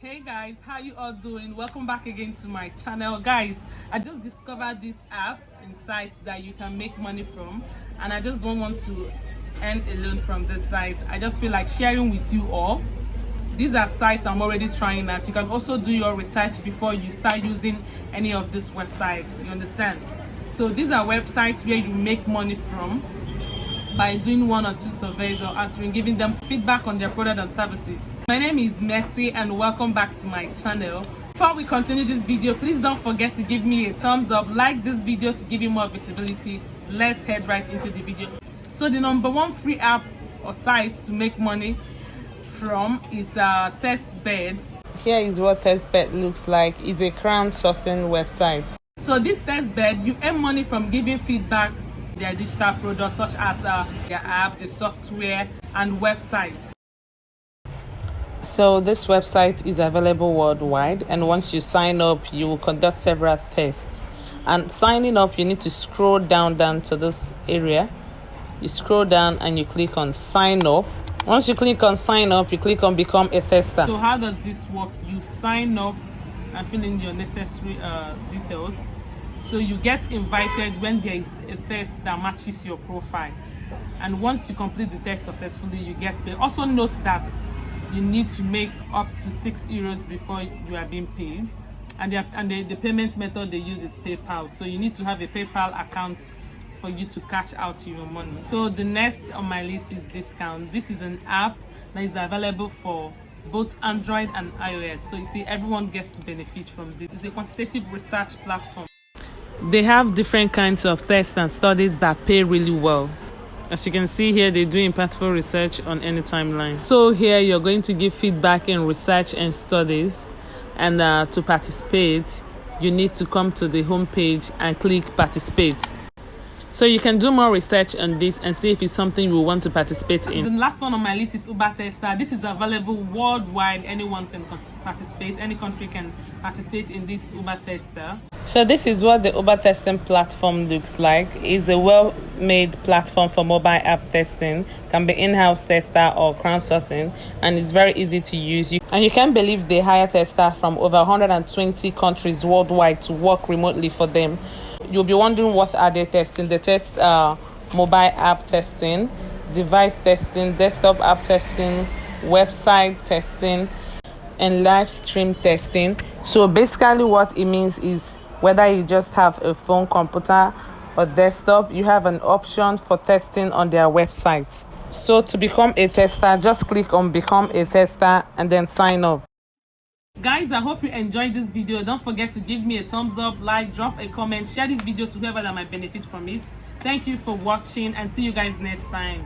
Hey guys, how you all doing? Welcome back again to my channel. Guys, I just discovered this app and site that you can make money from, and I just don't want to earn a loan from this site. I just feel like sharing with you all. These are sites I'm already trying out. You can also do your research before you start using any of this website. You understand? So these are websites where you make money from by doing 1 or 2 surveys or answering, giving them feedback on their product and services. My name is Mercy and welcome back to my channel. Before we continue this video, please don't forget to give me a thumbs up, like this video to give you more visibility. Let's head right into the video. So the #1 free app or site to make money from is TestBed. Here is what TestBed looks like. It's a crowdsourcing website. So this TestBed, you earn money from giving feedback their digital products such as their app, the software, and websites. So this website is available worldwide, and once you sign up, you will conduct several tests. And signing up, you need to scroll down to this area. You scroll down and you click on sign up. Once you click on sign up, you click on become a tester. So how does this work? You sign up and fill in your necessary details. So you get invited when there is a test that matches your profile. And once you complete the test successfully, you get paid. Also note that you need to make up to €6 before you are being paid. And the payment method they use is PayPal. So you need to have a PayPal account for you to cash out your money. So the next on my list is Discount. This is an app that is available for both Android and iOS. So you see, everyone gets to benefit from this. It's a quantitative research platform. They have different kinds of tests and studies that pay really well. As you can see here, they do impactful research on any timeline. So here you're going to give feedback in research and studies, and to participate, you need to come to the home page and click participate. So you can do more research on this and see if it's something you want to participate in. The last one on my list is Uber Tester. This is available worldwide. Anyone can participate. Any country can participate in this Uber Tester. So this is what the Uber testing platform looks like. It's a well-made platform for mobile app testing. Can be in-house tester or crowdsourcing, and it's very easy to use. And you can't believe they hire testers from over 120 countries worldwide to work remotely for them. You'll be wondering, what are they testing? They test mobile app testing, device testing, desktop app testing, website testing, and live stream testing. So basically what it means is, whether you just have a phone, computer, or desktop, you have an option for testing on their website. So to become a tester, just click on become a tester and then sign up. Guys, I hope you enjoyed this video. Don't forget to give me a thumbs up, like, drop a comment, share this video to whoever that might benefit from it. Thank you for watching and see you guys next time.